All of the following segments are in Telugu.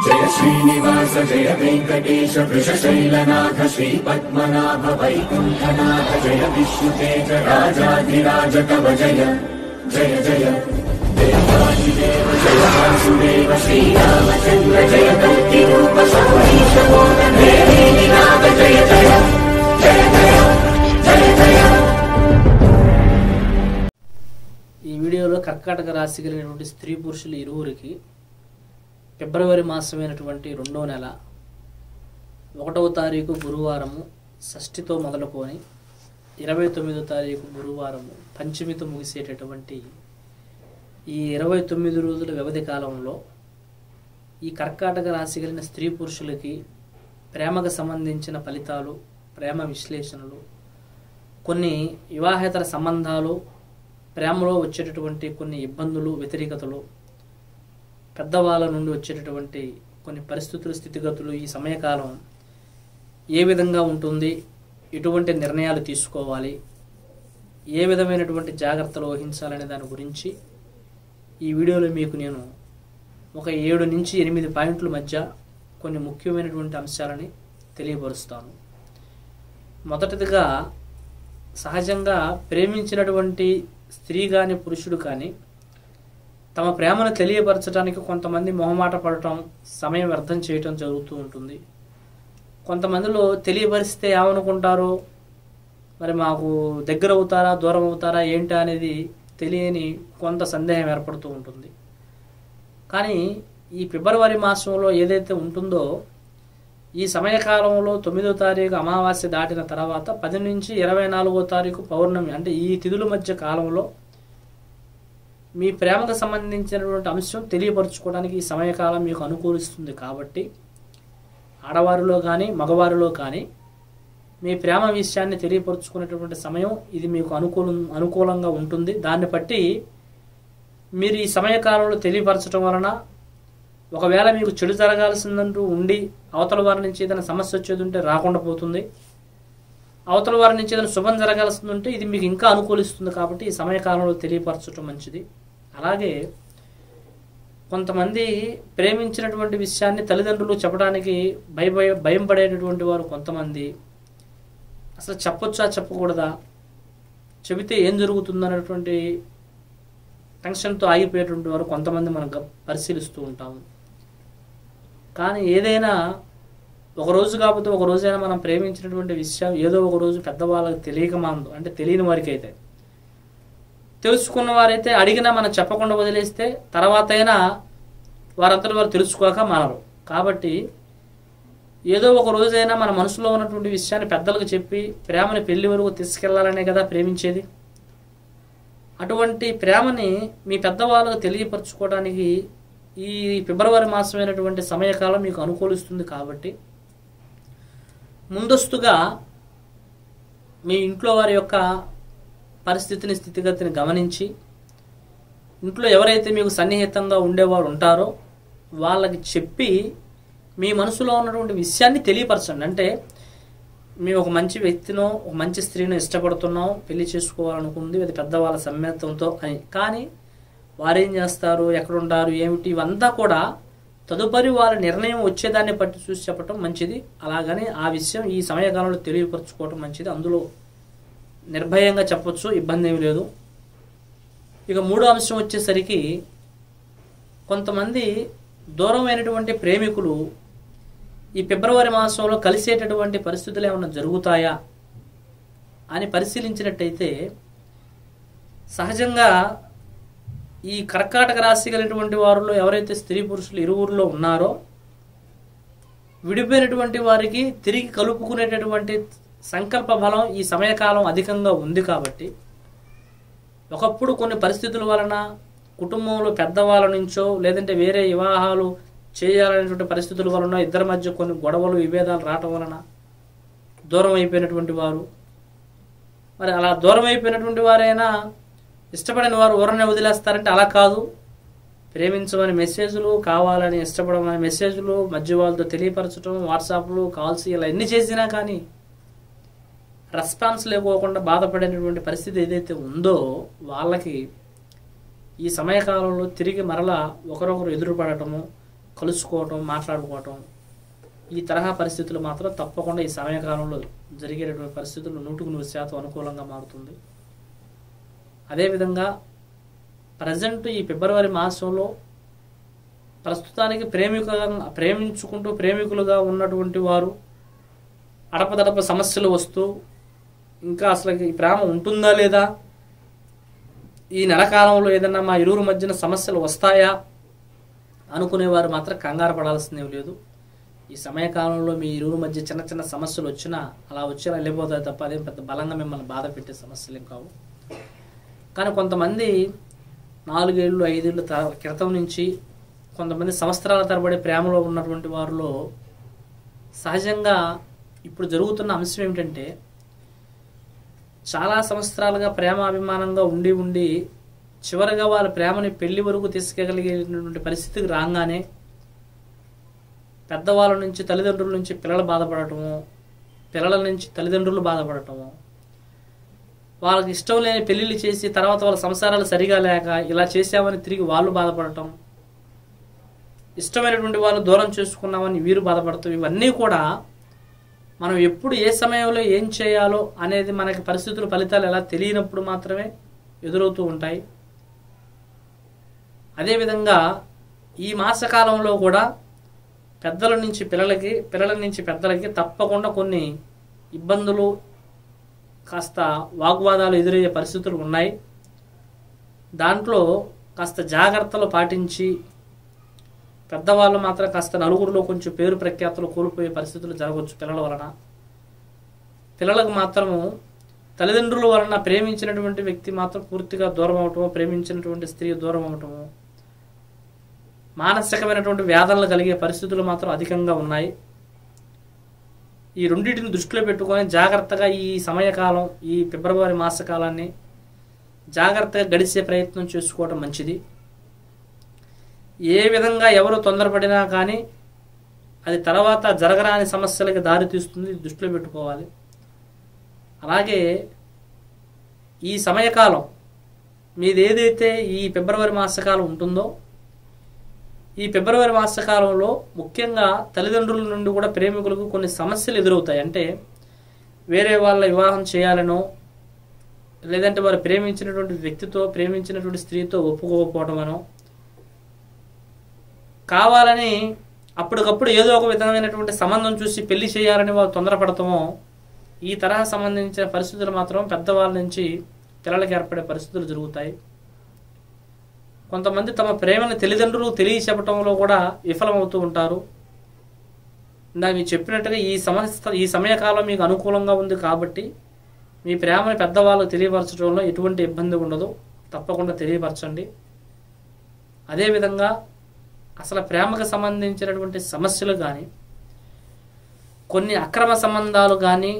जय श्रीनिवास जय वेंकटेश वृषशैलनाथ श्रीपद्मनाभ वैकुंठनाथ जय विष्णुतेज राजाधिराज तव जय जय जय देवादिदेव जय वासुदेव श्रीरामचंद्र जय कल्किरूप शौरीश मोदन देवीनाथ जय जय जय जय जय जय। ఈ వీడియోలో కర్కాటక రాశి కలిగినటువంటి స్త్రీ పురుషులు ఇరువురికి ఫిబ్రవరి మాసమైనటువంటి 2వ నెల 1వ తారీఖు గురువారము షష్ఠితో మొదలుకొని 29వ తారీఖు గురువారము పంచమితో ముగిసేటటువంటి ఈ 29 రోజుల వ్యవధి కాలంలో ఈ కర్కాటక రాశి కలిగిన స్త్రీ పురుషులకి ప్రేమకు సంబంధించిన ఫలితాలు, ప్రేమ విశ్లేషణలు, కొన్ని వివాహేతర సంబంధాలు, ప్రేమలో వచ్చేటటువంటి కొన్ని ఇబ్బందులు, వ్యతిరేకతలు, పెద్దవాళ్ళ నుండి వచ్చేటటువంటి కొన్ని పరిస్థితులు, స్థితిగతులు, ఈ సమయకాలం ఏ విధంగా ఉంటుంది, ఎటువంటి నిర్ణయాలు తీసుకోవాలి, ఏ విధమైనటువంటి జాగ్రత్తలు వహించాలనే దాని గురించి ఈ వీడియోలో మీకు నేను ఒక 7 నుంచి 8 పాయింట్ల మధ్య కొన్ని ముఖ్యమైనటువంటి అంశాలని తెలియపరుస్తాను. మొదటిదిగా, సహజంగా ప్రేమించినటువంటి స్త్రీ కానీ పురుషుడు కానీ తమ ప్రేమను తెలియపరచడానికి కొంతమంది మొహమాట పడటం, సమయం వ్యర్థం చేయటం జరుగుతూ ఉంటుంది. కొంతమందిలో తెలియపరిస్తే ఏమనుకుంటారో, మరి మాకు దగ్గర అవుతారా దూరం అవుతారా ఏంటా అనేది తెలియని కొంత సందేహం ఏర్పడుతూ ఉంటుంది. కానీ ఈ ఫిబ్రవరి మాసంలో ఏదైతే ఉంటుందో, ఈ సమయకాలంలో 9వ తారీఖు అమావాస్య దాటిన తర్వాత 10 నుంచి 24వ తారీఖు పౌర్ణమి, అంటే ఈ తిథుల మధ్య కాలంలో మీ ప్రేమకు సంబంధించినటువంటి అంశం తెలియపరచుకోవడానికి ఈ సమయకాలం మీకు అనుకూలిస్తుంది. కాబట్టి ఆడవారిలో కానీ మగవారిలో కానీ మీ ప్రేమ విషయాన్ని తెలియపరచుకునేటువంటి సమయం ఇది మీకు అనుకూలంగా ఉంటుంది. దాన్ని బట్టి మీరు ఈ సమయకాలంలో తెలియపరచడం వలన ఒకవేళ మీకు చెడు జరగాల్సిందంటూ ఉండి అవతల వారి నుంచి ఏదైనా సమస్య వచ్చేది ఉంటే రాకుండా పోతుంది. అవతల వారి నుంచి ఏదైనా శుభం జరగాల్సింది ఉంటే ఇది మీకు ఇంకా అనుకూలిస్తుంది. కాబట్టి ఈ సమయకాలంలో తెలియపరచడం మంచిది. అలాగే కొంతమంది ప్రేమించినటువంటి విషయాన్ని తల్లిదండ్రులు చెప్పడానికి భయం పడేటటువంటి వారు కొంతమంది, అసలు చెప్పొచ్చా చెప్పకూడదా, చెబితే ఏం జరుగుతుంది అనేటువంటి టెన్షన్తో ఆగిపోయేటువంటి వారు కొంతమంది మనం పరిశీలిస్తూ ఉంటాము. కానీ ఏదైనా ఒక రోజు కాకపోతే ఒక రోజైనా మనం ప్రేమించినటువంటి విషయం ఏదో ఒక రోజు పెద్దవాళ్ళకి తెలియక మానదు. అంటే తెలియని వారికి అయితే, తెలుసుకున్న వారైతే అడిగినా మనం చెప్పకుండా వదిలేస్తే తర్వాత అయినా వారంతటి వారు తెలుసుకోక మానరు. కాబట్టి ఏదో ఒక రోజైనా మన మనసులో ఉన్నటువంటి విషయాన్ని పెద్దలకు చెప్పి ప్రేమని పెళ్లి వరకు తీసుకెళ్లాలనే కదా ప్రేమించేది. అటువంటి ప్రేమని మీ పెద్దవాళ్ళకు తెలియపరచుకోవడానికి ఈ ఫిబ్రవరి మాసమైనటువంటి సమయకాలం మీకు అనుకూలిస్తుంది. కాబట్టి ముందస్తుగా మీ ఇంట్లో వారి యొక్క పరిస్థితిని, స్థితిగతిని గమనించి ఇంట్లో ఎవరైతే మీకు సన్నిహితంగా ఉండేవారు ఉంటారో వాళ్ళకి చెప్పి మీ మనసులో ఉన్నటువంటి విషయాన్ని తెలియపరచండి. అంటే మేము ఒక మంచి వ్యక్తినో ఒక మంచి స్త్రీని ఇష్టపడుతున్నాం, పెళ్లి చేసుకోవాలనుకుంది, అది పెద్దవాళ్ళ సమ్మతంతో అని. కానీ వారేం చేస్తారు, ఎక్కడుంటారు, ఏమిటి, ఇవంతా కూడా తదుపరి వాళ్ళ నిర్ణయం వచ్చేదాన్ని బట్టి చూసి చెప్పడం మంచిది. అలాగని ఆ విషయం ఈ సమయకాలంలో తెలియపరచుకోవటం మంచిది. అందులో నిర్భయంగా చెప్పొచ్చు, ఇబ్బంది ఏమి లేదు. ఇక 3వ అంశం వచ్చేసరికి, కొంతమంది దూరమైనటువంటి ప్రేమికులు ఈ ఫిబ్రవరి మాసంలో కలిసేటటువంటి పరిస్థితులు ఏమైనా జరుగుతాయా అని పరిశీలించినట్టయితే, సహజంగా ఈ కర్కాటక రాశి కలిగినటువంటి వారిలో ఎవరైతే స్త్రీ పురుషులు ఇరువురిలో ఉన్నారో విడిపోయినటువంటి వారికి తిరిగి కలుపుకునేటటువంటి సంకల్ప బలం ఈ సమయకాలం అధికంగా ఉంది. కాబట్టి ఒకప్పుడు కొన్ని పరిస్థితుల వలన కుటుంబంలో పెద్దవాళ్ళ నుంచో లేదంటే వేరే వివాహాలు చేయాలనేటువంటి పరిస్థితుల వలన ఇద్దరి మధ్య కొన్ని గొడవలు, విభేదాలు రావటం వలన దూరం అయిపోయినటువంటి వారు, మరి అలా దూరం అయిపోయినటువంటి వారైనా ఇష్టపడిన వారు ఊరనే వదిలేస్తారంటే అలా కాదు. ప్రేమించమని మెసేజ్లు, కావాలని ఇష్టపడమని మెసేజ్లు, మధ్య వాళ్ళతో తెలియపరచడం, వాట్సాప్లు, కాల్స్, ఇలా ఎన్ని చేసినా కానీ రెస్పాన్స్ లేకోకుండా బాధపడేటటువంటి పరిస్థితి ఏదైతే ఉందో వాళ్ళకి ఈ సమయకాలంలో తిరిగి మరలా ఒకరొకరు ఎదురుపడటము, కలుసుకోవటం, మాట్లాడుకోవటం, ఈ తరహా పరిస్థితులు మాత్రం తప్పకుండా ఈ సమయకాలంలో జరిగేటటువంటి పరిస్థితులు 100% అనుకూలంగా మారుతుంది. అదేవిధంగా ప్రజెంట్ ఈ ఫిబ్రవరి మాసంలో ప్రస్తుతానికి ప్రేమికులుగా ఉన్నటువంటి వారు అడపదడప సమస్యలు వస్తూ ఇంకా అసలు ఈ ప్రేమ ఉంటుందా లేదా, ఈ నెలకాలంలో ఏదన్నా మా ఇరువురు మధ్యన సమస్యలు వస్తాయా అనుకునేవారు మాత్రం కంగారు పడాల్సిందేం లేదు. ఈ సమయకాలంలో మీ ఇరువురు మధ్య చిన్న చిన్న సమస్యలు వచ్చినా అలా వచ్చినా వెళ్ళిపోతాయి తప్ప అదేం పెద్ద బలంగా మిమ్మల్ని బాధ పెట్టే సమస్యలు ఏం కావు. కానీ కొంతమంది 4 ఏళ్ళు 5 ఏళ్ళు క్రితం నుంచి కొంతమంది సంవత్సరాల తరబడి ప్రేమలో ఉన్నటువంటి వారిలో సహజంగా ఇప్పుడు జరుగుతున్న అంశం ఏమిటంటే, చాలా సంవత్సరాలుగా ప్రేమ అభిమానంగా ఉండి చివరిగా వాళ్ళ ప్రేమని పెళ్లి వరకు తీసుకెళ్ళగలిగేటువంటి పరిస్థితికి రాగానే పెద్దవాళ్ళ నుంచి తల్లిదండ్రుల నుంచి పిల్లలు బాధపడటము, పిల్లల నుంచి తల్లిదండ్రులు బాధపడటము, వాళ్ళకి ఇష్టం లేని పెళ్లిళ్ళు చేసి తర్వాత వాళ్ళ సంసారాలు సరిగా లేక ఇలా చేసామని తిరిగి వాళ్ళు బాధపడటం, ఇష్టమైనటువంటి వాళ్ళు దూరం చేసుకున్నామని వీరు బాధపడతాం. ఇవన్నీ కూడా మనం ఎప్పుడు ఏ సమయంలో ఏం చేయాలో అనేది మనకి పరిస్థితుల ఫలితాలు ఎలా తెలియనప్పుడు మాత్రమే ఎదురవుతూ ఉంటాయి. అదేవిధంగా ఈ మాసకాలంలో కూడా పెద్దల నుంచి పిల్లలకి, పిల్లల నుంచి పెద్దలకి తప్పకుండా కొన్ని ఇబ్బందులు, కాస్త వాగ్వాదాలు ఎదురయ్యే పరిస్థితులు ఉన్నాయి. దాంట్లో కాస్త జాగ్రత్తలు పాటించి పెద్దవాళ్ళు మాత్రం కాస్త నలుగురిలో కొంచెం పేరు ప్రఖ్యాతులు కోల్పోయే పరిస్థితులు జరగవచ్చు పిల్లల వలన. పిల్లలకు మాత్రము తల్లిదండ్రుల వలన ప్రేమించినటువంటి వ్యక్తి మాత్రం పూర్తిగా దూరం అవటము, ప్రేమించినటువంటి స్త్రీ దూరం అవటము, మానసికమైనటువంటి వ్యాధులు కలిగే పరిస్థితులు మాత్రం అధికంగా ఉన్నాయి. ఈ రెండింటిని దృష్టిలో పెట్టుకొని జాగ్రత్తగా ఈ సమయకాలం, ఈ ఫిబ్రవరి మాసకాలాన్ని జాగ్రత్తగా గడిచే ప్రయత్నం చేసుకోవడం మంచిది. ఏ విధంగా ఎవరు తొందరపడినా కానీ అది తర్వాత జరగరాని సమస్యలకి దారితీస్తుంది, దృష్టిలో పెట్టుకోవాలి. అలాగే ఈ సమయకాలం మీది ఏదైతే ఈ ఫిబ్రవరి మాసకాలం ఉంటుందో, ఈ ఫిబ్రవరి మాసకాలంలో ముఖ్యంగా తల్లిదండ్రుల నుండి కూడా ప్రేమికులకు కొన్ని సమస్యలు ఎదురవుతాయి. అంటే వేరే వాళ్ళ వివాహం చేయాలనో, లేదంటే వారు ప్రేమించినటువంటి వ్యక్తితో, ప్రేమించినటువంటి స్త్రీతో ఒప్పుకోకపోవడమనో, కావాలని అప్పటికప్పుడు ఏదో ఒక విధమైనటువంటి సంబంధం చూసి పెళ్లి చేయాలని వాళ్ళు తొందరపడతామో, ఈ తరహా సంబంధించిన పరిస్థితులు మాత్రం పెద్దవాళ్ళ నుంచి పిల్లలకి ఏర్పడే పరిస్థితులు జరుగుతాయి. కొంతమంది తమ ప్రేమను తల్లిదండ్రులు తెలియచెప్పటంలో కూడా విఫలమవుతూ ఉంటారు. ఇందాక మీరు చెప్పినట్టుగా ఈ సమయకాలం మీకు అనుకూలంగా ఉంది కాబట్టి మీ ప్రేమను పెద్దవాళ్ళకు తెలియపరచడంలో ఎటువంటి ఇబ్బంది ఉండదు, తప్పకుండా తెలియపరచండి. అదేవిధంగా అసలు ప్రేమకు సంబంధించినటువంటి సమస్యలు కానీ, కొన్ని అక్రమ సంబంధాలు కానీ,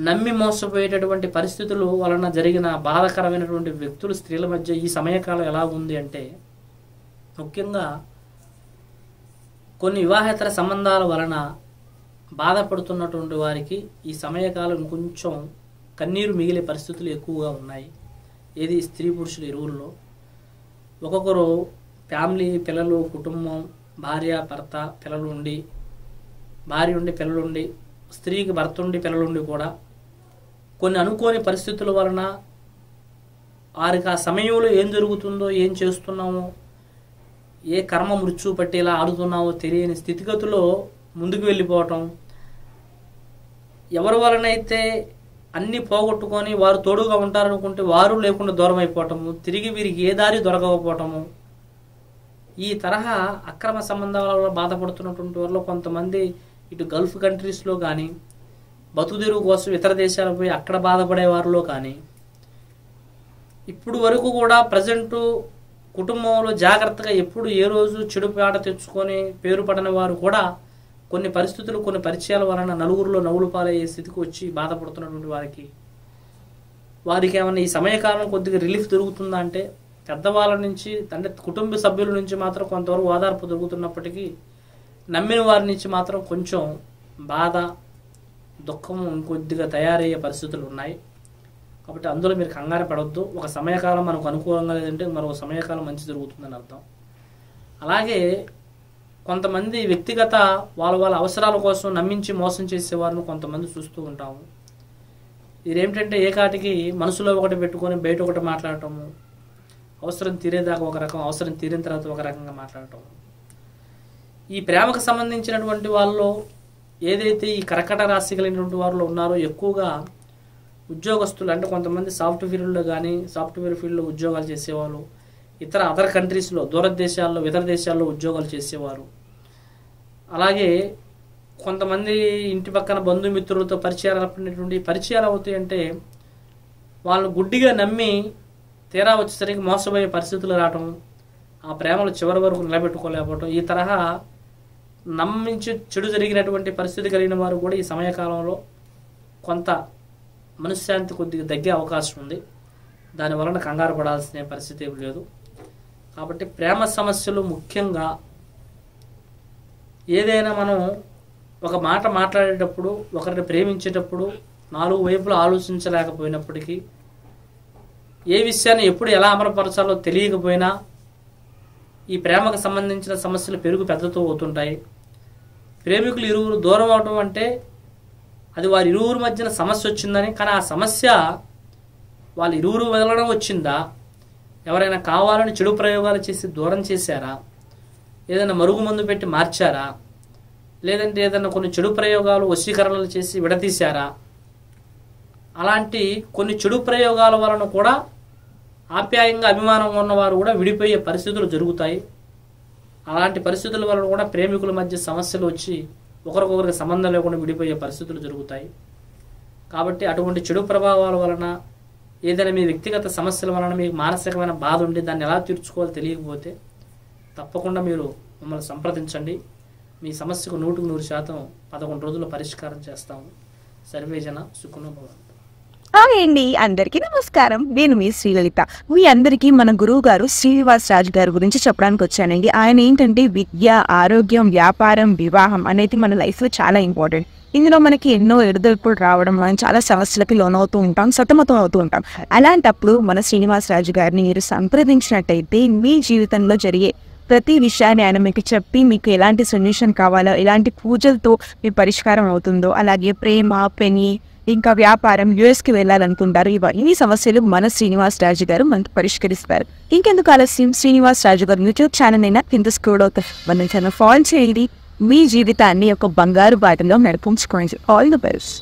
నమ్మి మోసపోయేటటువంటి పరిస్థితులు వలన జరిగిన బాధాకరమైనటువంటి వ్యక్తులు, స్త్రీల మధ్య ఈ సమయకాలం ఎలా ఉంది అంటే, ముఖ్యంగా కొన్ని వివాహేతర సంబంధాల వలన బాధపడుతున్నటువంటి వారికి ఈ సమయకాలం కొంచెం కన్నీరు మిగిలే పరిస్థితులు ఎక్కువగా ఉన్నాయి. ఏది స్త్రీ పురుషులు ఇరువుల్లో. ఒక్కొక్కరు ఫ్యామిలీ, పిల్లలు, కుటుంబం, భార్య భర్త పిల్లలు ఉండి, భార్య ఉండి పిల్లలు ఉండి, స్త్రీకి భర్త ఉండి పిల్లలు ఉండి కూడా కొన్ని అనుకోని పరిస్థితుల వలన వారికి ఆ సమయంలో ఏం జరుగుతుందో, ఏం చేస్తున్నామో, ఏ కర్మ మృత్యు పట్టి ఇలా ఆడుతున్నామో తెలియని స్థితిగతుల్లో ముందుకు వెళ్ళిపోవటం, ఎవరి వలనైతే అన్ని పోగొట్టుకొని వారు తోడుగా ఉంటారనుకుంటే వారు లేకుండా దూరం అయిపోవటము, తిరిగి వీరికి ఏ దారి దొరకకపోవటము, ఈ తరహా అక్రమ సంబంధాల వల్ల బాధపడుతున్నటువంటి వారిలో కొంతమంది ఇటు గల్ఫ్ కంట్రీస్లో కానీ, బతుకుదెరువు కోసం ఇతర దేశాలకు పోయి అక్కడ బాధపడే వారిలో కానీ, ఇప్పుడు వరకు కూడా ప్రజెంటు కుటుంబంలో జాగ్రత్తగా ఎప్పుడు ఏ రోజు చెడు పేట తెచ్చుకొని పేరు పడని వారు కూడా కొన్ని పరిస్థితులు, కొన్ని పరిచయాల వలన నలుగురిలో నవ్వులు పాలయ్యే స్థితికి వచ్చి బాధపడుతున్నటువంటి వారికి ఏమన్నా ఈ సమయకాలం కొద్దిగా రిలీఫ్ దొరుకుతుందా అంటే, పెద్దవాళ్ళ నుంచి అంటే కుటుంబ సభ్యుల నుంచి మాత్రం కొంతవరకు ఓదార్పు దొరుకుతున్నప్పటికీ నమ్మిన వారి నుంచి మాత్రం కొంచెం బాధ, దుఃఖం ఇంకొద్దిగా తయారయ్యే పరిస్థితులు ఉన్నాయి. కాబట్టి అందులో మీరు కంగారు పడవద్దు. ఒక సమయకాలం మనకు అనుకూలంగా లేదంటే మరో సమయకాలం మంచి జరుగుతుందని అర్థం. అలాగే కొంతమంది వ్యక్తిగత వాళ్ళ అవసరాల కోసం నమ్మించి మోసం చేసేవారిని కొంతమంది చూస్తూ ఉంటాము. ఇదేమిటంటే ఏకాటికి మనసులో ఒకటి పెట్టుకొని బయట ఒకటి మాట్లాడటము, అవసరం తీరేదాకా ఒక రకం, అవసరం తీరిన తర్వాత ఒక రకంగా మాట్లాడటం. ఈ ప్రేమకు సంబంధించినటువంటి వాళ్ళు ఏదైతే ఈ కర్కట రాశి కలిగినటువంటి వారిలో ఉన్నారో ఎక్కువగా ఉద్యోగస్తులు, అంటే కొంతమంది సాఫ్ట్వేర్లో కానీ సాఫ్ట్వేర్ ఫీల్డ్లో ఉద్యోగాలు చేసేవాళ్ళు, అదర్ కంట్రీస్లో దూరదేశాల్లో ఇతర దేశాల్లో ఉద్యోగాలు చేసేవారు, అలాగే కొంతమంది ఇంటి పక్కన బంధుమిత్రులతో పరిచయాలు అవుతాయంటే వాళ్ళు గుడ్డిగా నమ్మి తీరా వచ్చేసరికి మోసపోయే పరిస్థితులు రావటం, ఆ ప్రేమలు చివరి వరకు నిలబెట్టుకోలేకపోవటం, ఈ తరహా నమ్మించి చెడు జరిగినటువంటి పరిస్థితి కలిగిన వారు కూడా ఈ సమయకాలంలో కొంత మనశ్శాంతి కొద్దిగా తగ్గే అవకాశం ఉంది. దానివలన కంగారు పడాల్సిన పరిస్థితి ఏమి లేదు. కాబట్టి ప్రేమ సమస్యలు ముఖ్యంగా ఏదైనా మనం ఒక మాట మాట్లాడేటప్పుడు, ఒకరిని ప్రేమించేటప్పుడు 4 వైపులు ఆలోచించలేకపోయినప్పటికీ, ఏ విషయాన్ని ఎప్పుడు ఎలా అమలుపరచాలో తెలియకపోయినా ఈ ప్రేమకు సంబంధించిన సమస్యలు పెద్దతో అవుతుంటాయి. ప్రేమికులు ఇరువురు దూరం అవడం అంటే అది వారి ఇరువురు మధ్యన సమస్య వచ్చిందని, కానీ ఆ సమస్య వాళ్ళు ఇరువురు వదలడం వచ్చిందా, ఎవరైనా కావాలని చెడు ప్రయోగాలు చేసి దూరం చేశారా, ఏదైనా మరుగు మందు పెట్టి మార్చారా, లేదంటే ఏదైనా కొన్ని చెడు ప్రయోగాలు వశీకరణలు చేసి విడదీశారా, అలాంటి కొన్ని చెడు ప్రయోగాల వలన కూడా ఆప్యాయంగా అభిమానంగా ఉన్నవారు కూడా విడిపోయే పరిస్థితులు జరుగుతాయి. అలాంటి పరిస్థితుల వలన కూడా ప్రేమికుల మధ్య సమస్యలు వచ్చి ఒకరికొకరికి సంబంధం లేకుండా విడిపోయే పరిస్థితులు జరుగుతాయి. కాబట్టి అటువంటి చెడు ప్రభావాల వలన, ఏదైనా మీ వ్యక్తిగత సమస్యల వలన మీకు మానసికమైన బాధ ఉండి దాన్ని ఎలా తీర్చుకోవాలో తెలియకపోతే తప్పకుండా మీరు మమ్మల్ని సంప్రదించండి. మీ సమస్యకు 100% 11 రోజుల్లో పరిష్కారం చేస్తాము. సర్వేజన సుఖనో భవంతు. హాయ్ అండి, అందరికీ నమస్కారం. నేను మీ శ్రీలలిత. మీ అందరికీ మన గురువు గారు శ్రీనివాస్ రాజు గారి గురించి చెప్పడానికి వచ్చానండి. ఆయన ఏంటంటే విద్య, ఆరోగ్యం, వ్యాపారం, వివాహం అనేది మన లైఫ్లో చాలా ఇంపార్టెంట్. ఇందులో మనకి ఎన్నో ఎడుదొడుపులు రావడం, మనం చాలా సమస్యలకి లోనవుతూ ఉంటాం, సతమతం అవుతూ ఉంటాం. అలాంటప్పుడు మన శ్రీనివాస్ రాజు గారిని మీరు సంప్రదించినట్టయితే మీ జీవితంలో జరిగే ప్రతి విషయాన్ని ఆయన మీకు చెప్పి, మీకు ఎలాంటి సొల్యూషన్ కావాలో, ఎలాంటి పూజలతో మీ పరిష్కారం అవుతుందో, అలాగే ప్రేమ, పెని, ఇంకా వ్యాపారం, యుఎస్కి వెళ్ళాలనుకుంటారు, ఇవన్నీ సమస్యలు మన శ్రీనివాస్ రాజు గారు మనకు పరిష్కరిస్తారు. ఇంకెందుకు ఆలస్యం, శ్రీనివాస్ రాజు గారు యూట్యూబ్ ఛానల్ అయినా కింద స్క్రోల్ అవుతారు, మన ఛానల్ ఫాలో చేయండి. మీ జీవితాన్ని ఒక బంగారు బాటలో నడిపించుకోండి. All the best.